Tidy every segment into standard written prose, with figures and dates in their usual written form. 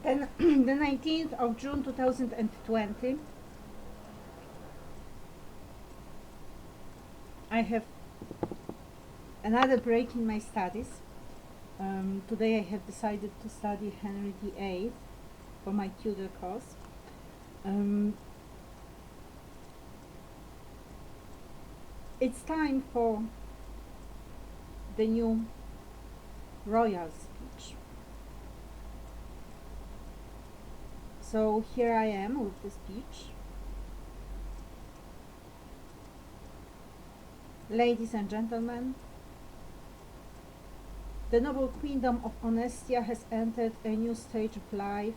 Then the 19th of June 2020, I have another break in my studies. Today I have decided to study Henry VIII for my Tudor course. It's time for the new royal speech. So here I am with the speech. Ladies and gentlemen, the noble queendom of Onestia has entered a new stage of life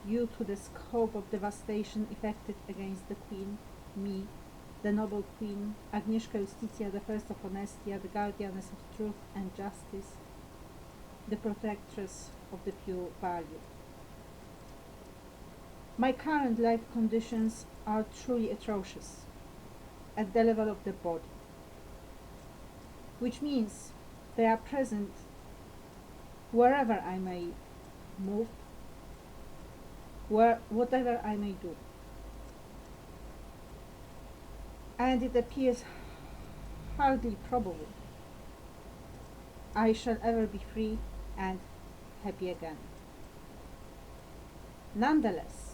due to the scope of devastation effected against the Queen, me, the noble Queen, Agnieszka Justitia I of Onestia, the guardianess of truth and justice, the protectress of the pure value. My current life conditions are truly atrocious at the level of the body, which means they are present wherever I may move, whatever I may do. And it appears hardly probable I shall ever be free and happy again. Nonetheless,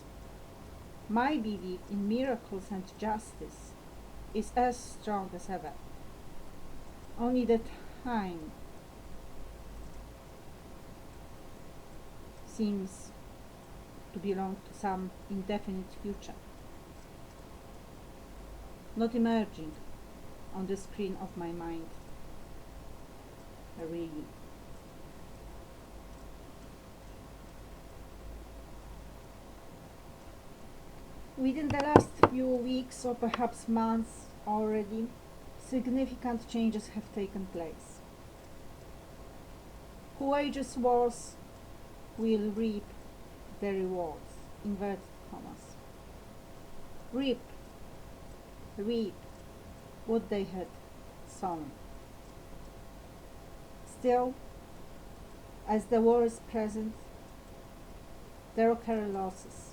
my belief in miracles and justice is as strong as ever. Only the time seems to belong to some indefinite future, not emerging on the screen of my mind, really. Within the last few weeks or perhaps months already, significant changes have taken place. Who wages wars will reap the rewards, inverted commas. Reap what they had sown. Still, as the war is present, there occur losses,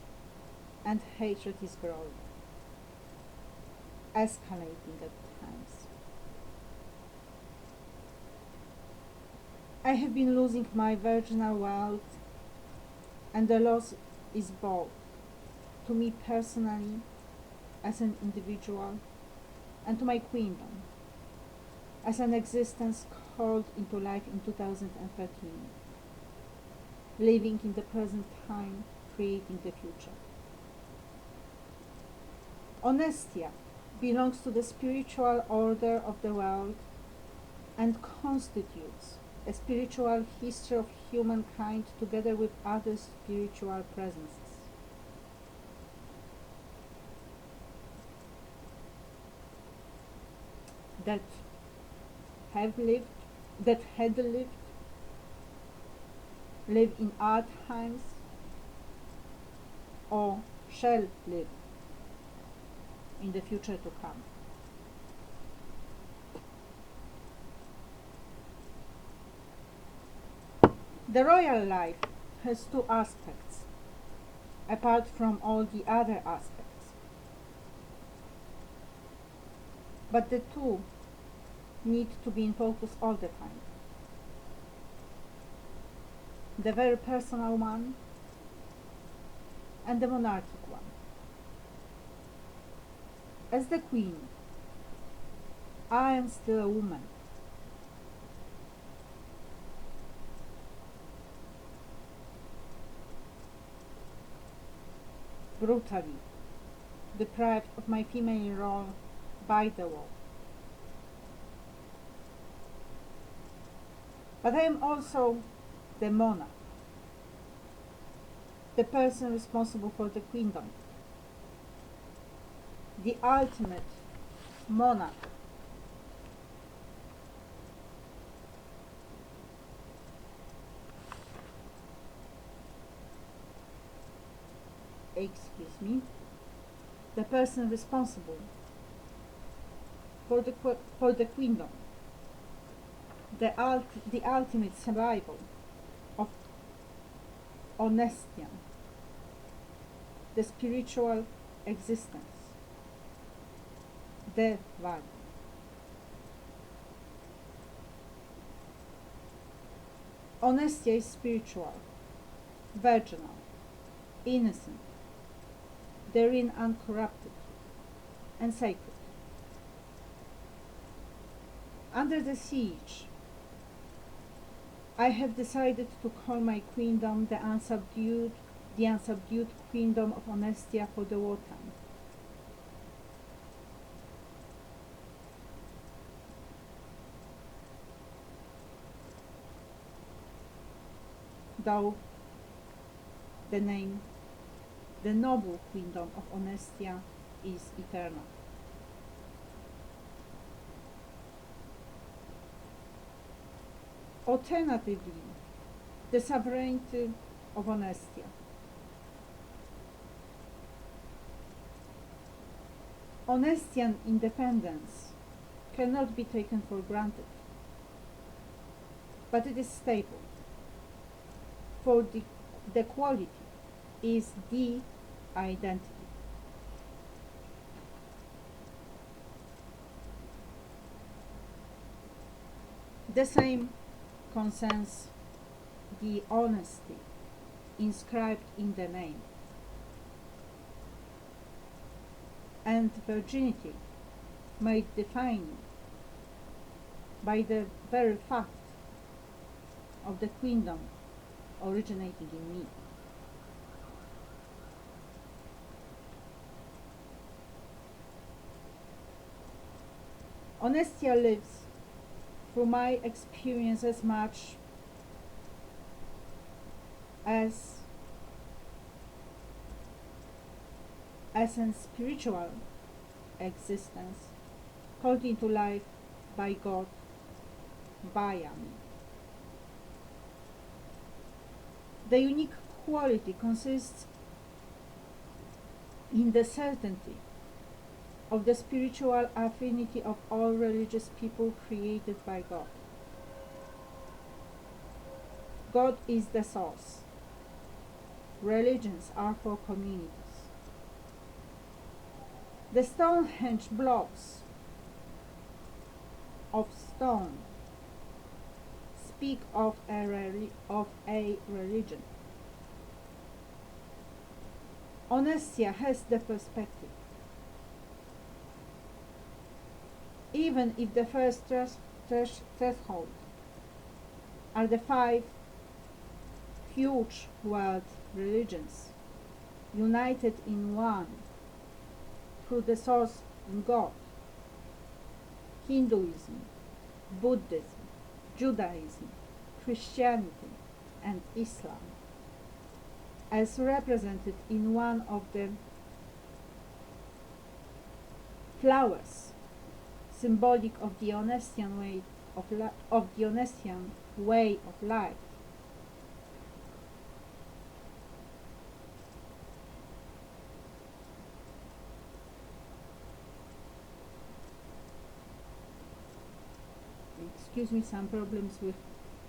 and hatred is growing, escalating at times. I have been losing my virginal wealth, and the loss is both to me personally, as an individual, and to my queendom, as an existence called into life in 2013, living in the present time, creating the future. Onestia belongs to the spiritual order of the world and constitutes a spiritual history of humankind together with other spiritual presences. That had lived, live in our times, or shall live in the future to come. The royal life has two aspects, apart from all the other aspects. But the two need to be in focus all the time. The very personal one and the monarchic one. As the queen, I am still a woman. Brutally deprived of my female role by the war. But I am also the monarch, the person responsible for the queendom, the ultimate monarch. Excuse me, the person responsible for the queendom, the ultimate survival of Onestian, the spiritual existence, the value. Honestia is spiritual, virginal, innocent, therein uncorrupted, and sacred. Under the siege, I have decided to call my queendom the unsubdued queendom of Honestia for the wartime. Though the name, the noble queendom of Honestia, is eternal. Alternatively, the sovereignty of Honestia. Honestian independence cannot be taken for granted, but it is stable, for the quality is the identity. The same concerns the honesty inscribed in the name, and virginity made defining by the very fact of the queendom originating in me. Honestia lives through my experience as much as an spiritual existence called into life by God via me. The unique quality consists in the certainty of the spiritual affinity of all religious people created by God. God is the source. Religions are for communities. The Stonehenge blocks of stone speak of a religion. Honestia has the perspective. Even if the first threshold are the 5 huge world religions, united in one through the source in God: Hinduism, Buddhism, Judaism, Christianity, and Islam, as represented in one of the flowers, symbolic of the Honestian way of life. Excuse me, some problems with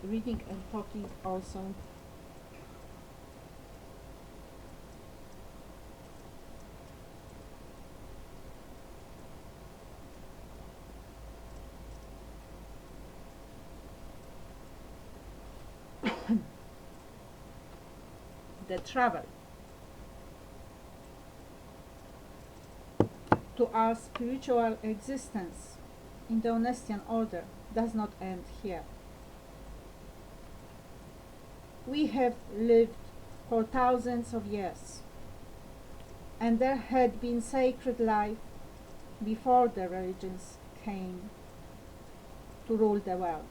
reading and talking also. The travel to our spiritual existence in the Honestian order does not end here. We have lived for thousands of years, and there had been sacred life before the religions came to rule the world.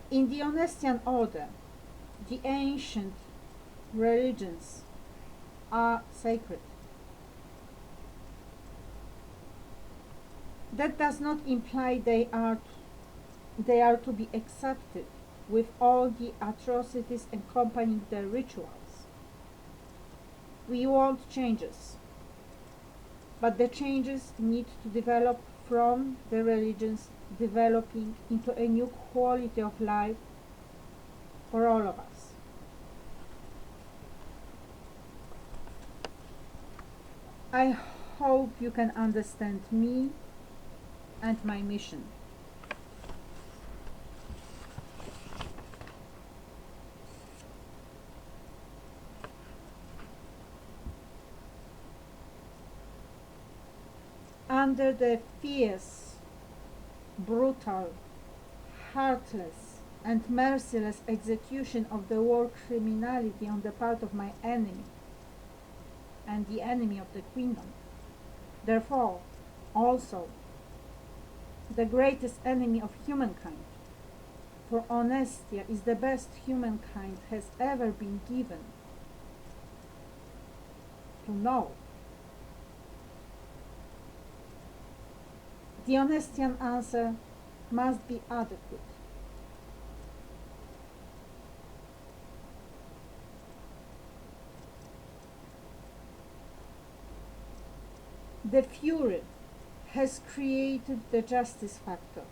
In the Honestian order, the ancient religions are sacred. That does not imply they are to be accepted with all the atrocities accompanying their rituals. We want changes, but the changes need to develop from the religions developing into a new quality of life for all of us. I hope you can understand me and my mission. Under the fierce, brutal, heartless, and merciless execution of the war criminality on the part of my enemy and the enemy of the Queendom, therefore also the greatest enemy of humankind, for Honestia is the best humankind has ever been given to know. The Honestian answer must be adequate. The Fury has created the justice factor,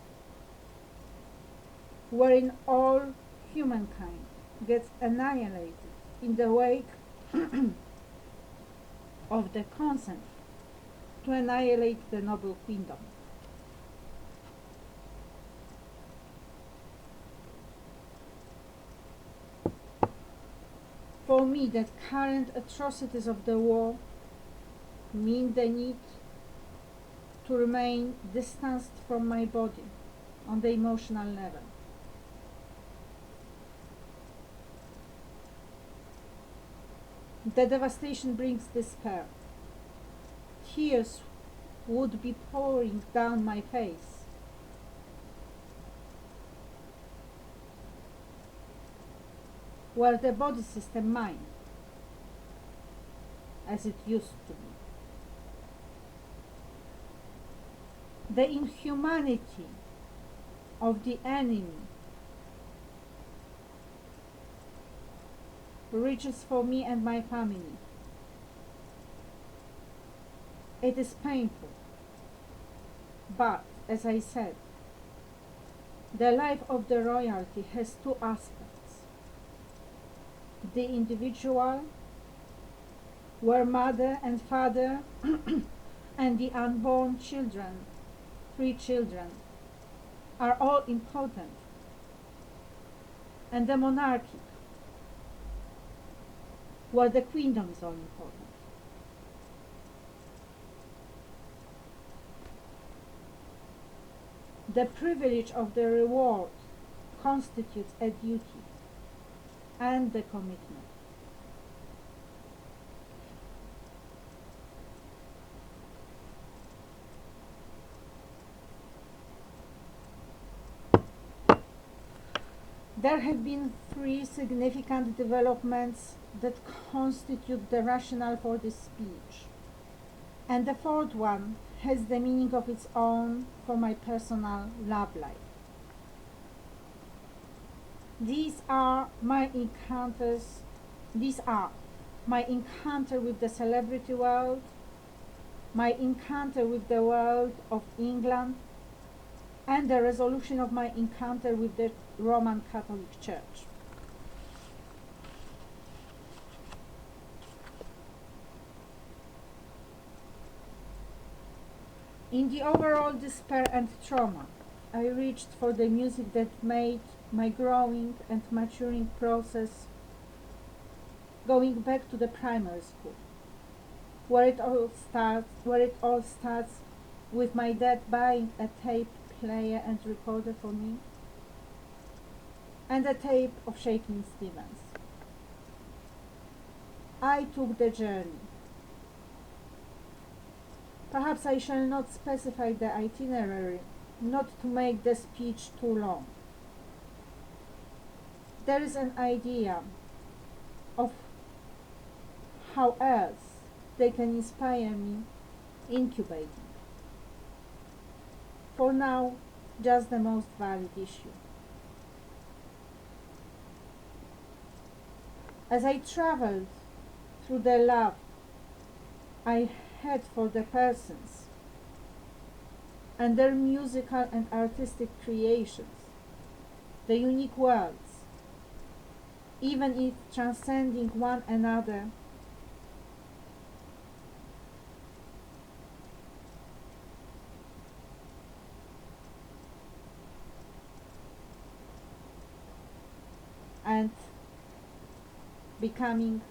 wherein all humankind gets annihilated in the wake of the consent to annihilate the noble Queendom. For me, the current atrocities of the war mean the need to remain distanced from my body on the emotional level. The devastation brings despair. Tears would be pouring down my face. Were the body system mine, as it used to be. The inhumanity of the enemy reaches for me and my family. It is painful, but, as I said, the life of the royalty has two aspects. The individual, where mother and father and the unborn children, 3 children, are all important, and the monarchic, where the Queendom is all important. The privilege of the reward constitutes a duty and the commitment. There have been 3 significant developments that constitute the rationale for this speech, and the 4th one has the meaning of its own for my personal love life. These are my encounter with the celebrity world, my encounter with the world of England, and the resolution of my encounter with the Roman Catholic Church. In the overall despair and trauma, I reached for the music that made my growing and maturing process going back to the primary school, where it all starts with my dad buying a tape player and recorder for me, and a tape of Shakin' Stevens. I took the journey. Perhaps I shall not specify the itinerary, not to make the speech too long. There is an idea of how else they can inspire me incubating. For now, just the most valid issue. As I traveled through the love I had for the persons and their musical and artistic creations, the unique worlds, even if transcending one another, and becoming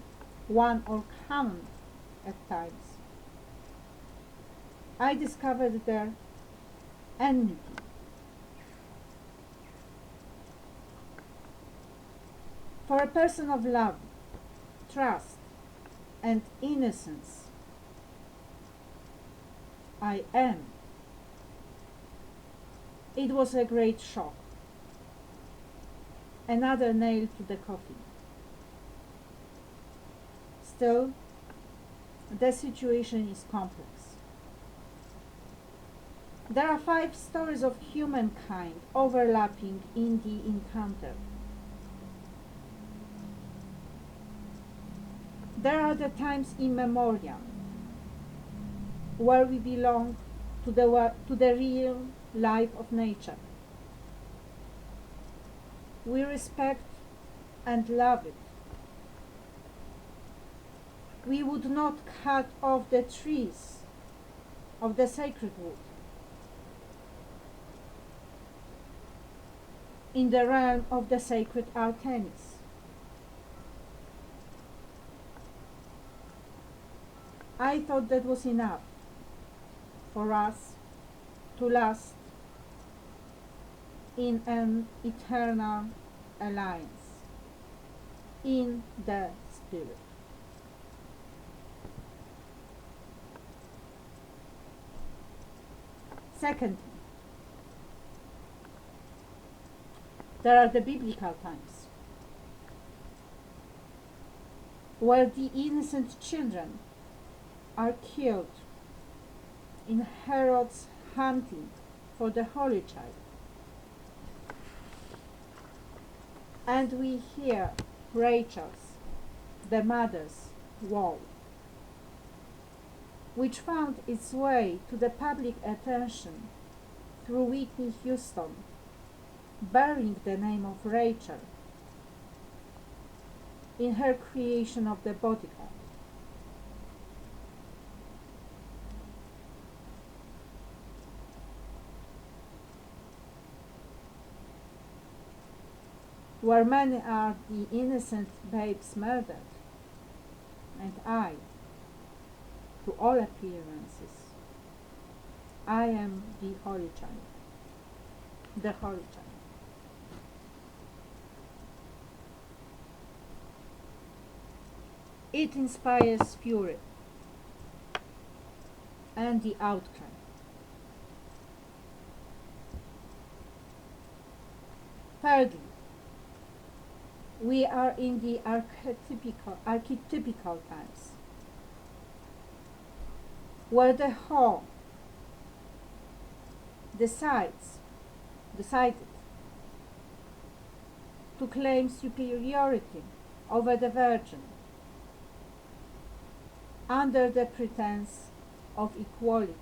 one or common at times. I discovered their enmity. For a person of love, trust, and innocence, I am. It was a great shock. Another nail to the coffin. Still, the situation is complex. There are 5 stories of humankind overlapping in the encounter. There are the times immemorial where we belong to the real life of nature. We respect and love it. We would not cut off the trees of the sacred wood. In the realm of the sacred Artemis. I thought that was enough for us to last in an eternal alliance in the spirit. Secondly, there are the biblical times where the innocent children are killed in Herod's hunting for the Holy Child. And we hear Rachel's, the mother's, woe, which found its way to the public attention through Whitney Houston, bearing the name of Rachel in her creation of the bodyguard. Where many are the innocent babes murdered, and I, to all appearances, I am the Holy Child, the Holy Child. It inspires fury and the outcry. Thirdly, we are in the archetypical times, where the whole decided to claim superiority over the Virgin under the pretense of equality,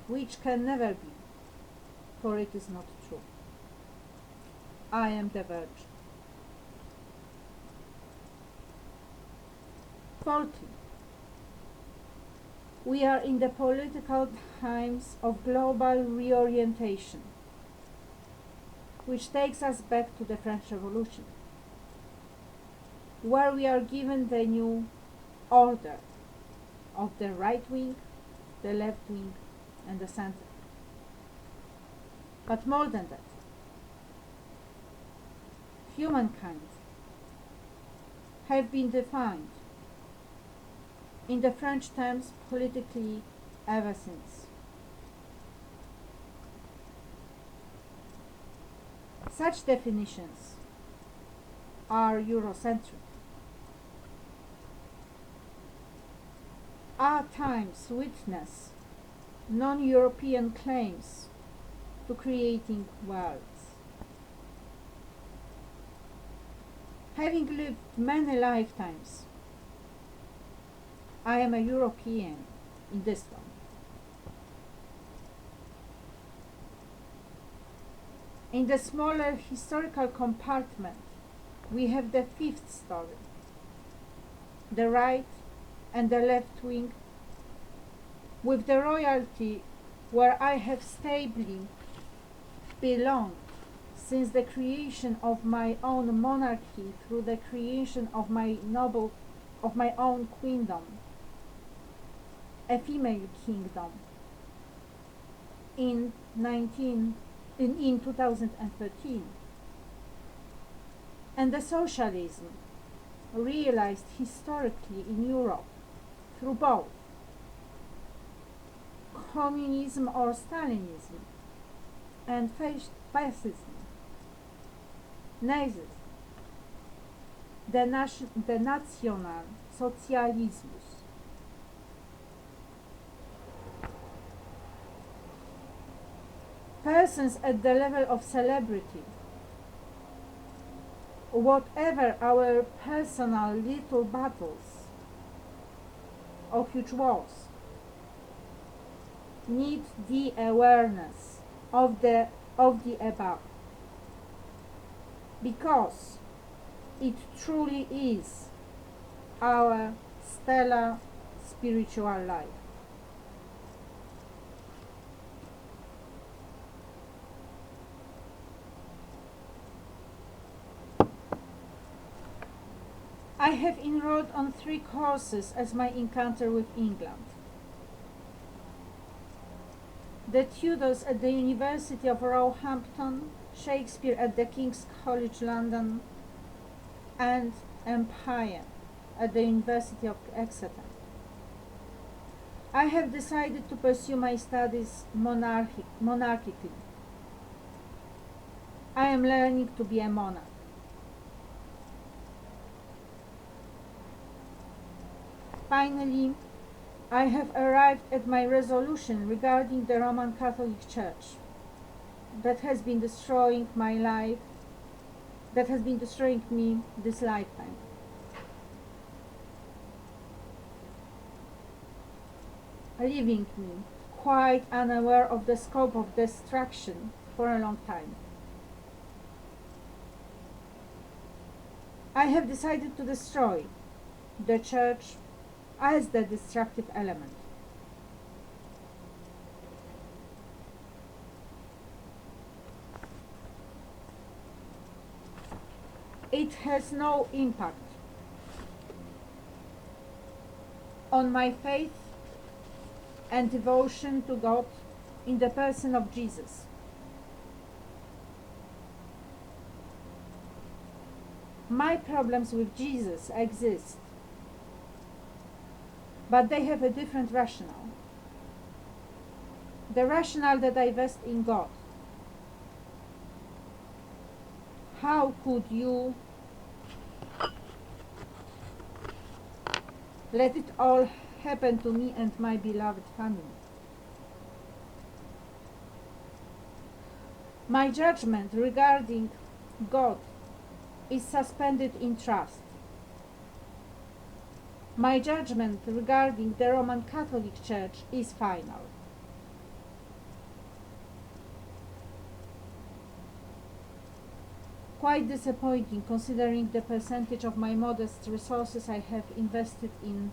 which can never be, for it is not true. I am the Virgin. Fourthly, we are in the political times of global reorientation, which takes us back to the French Revolution, where we are given the new order of the right wing, the left wing, and the center. But more than that, humankind have been defined in the French terms politically ever since. Such definitions are Eurocentric. Our times witness non-European claims to creating worlds. Having lived many lifetimes, I am a European in this one. In the smaller historical compartment, we have the fifth story. The right and the left wing, with the royalty where I have stably belonged since the creation of my own monarchy through the creation of my own queendom, a female kingdom, in 2013, and the socialism realized historically in Europe through both communism or Stalinism and fascism, Nazism, the National Sozialismus. Persons at the level of celebrity, whatever our personal little battles or huge wars, need the awareness of the above, because it truly is our stellar spiritual life. I have enrolled on 3 courses as my encounter with England. The Tudors at the University of Roehampton, Shakespeare at the King's College London, and Empire at the University of Exeter. I have decided to pursue my studies monarchically. I am learning to be a monarch. Finally, I have arrived at my resolution regarding the Roman Catholic Church that has been destroying my life, that has been destroying me this lifetime. Leaving me quite unaware of the scope of destruction for a long time. I have decided to destroy the church as the destructive element. It has no impact on my faith and devotion to God in the person of Jesus. My problems with Jesus exist, but they have a different rationale. The rationale that I vest in God. How could you let it all happen to me and my beloved family? My judgment regarding God is suspended in trust. My judgment regarding the Roman Catholic Church is final. Quite disappointing considering the percentage of my modest resources I have invested in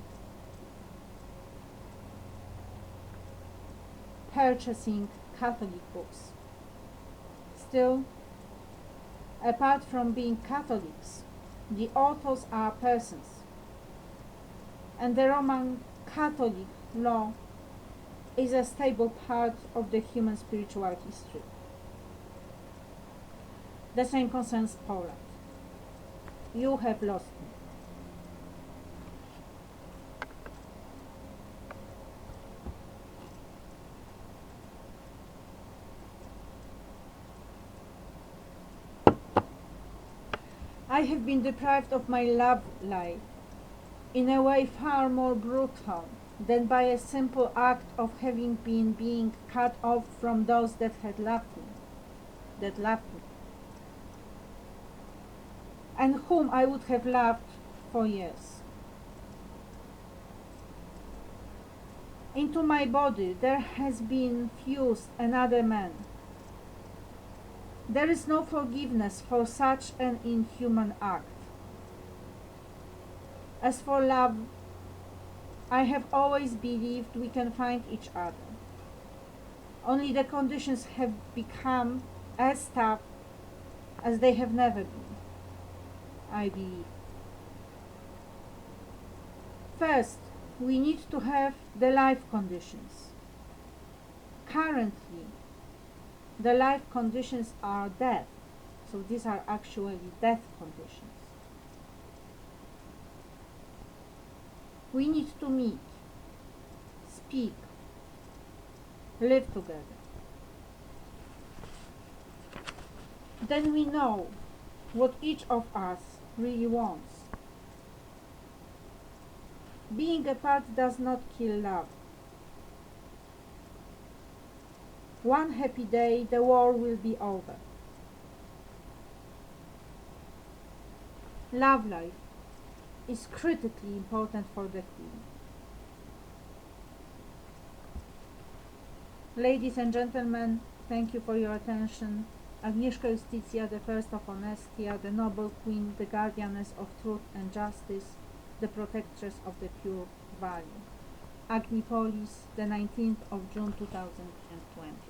purchasing Catholic books. Still, apart from being Catholics, the authors are persons, and the Roman Catholic law is a stable part of the human spiritual history. The same concerns Poland. You have lost me. I have been deprived of my love life in a way far more brutal than by a simple act of having being cut off from those that had loved me, and whom I would have loved for years. Into my body there has been fused another man. There is no forgiveness for such an inhuman act. As for love, I have always believed we can find each other. Only the conditions have become as tough as they have never been, I believe. First, we need to have the life conditions. Currently, the life conditions are death, so these are actually death conditions. We need to meet, speak, live together. Then we know what each of us really wants. Being apart does not kill love. One happy day the war will be over. Love life is critically important for the Queen. Ladies and gentlemen, thank you for your attention. Agnieszka Justitia, the first of Onestia, the noble Queen, the guardianess of truth and justice, the protectress of the pure value. Agnipolis, the 19th of June 2020.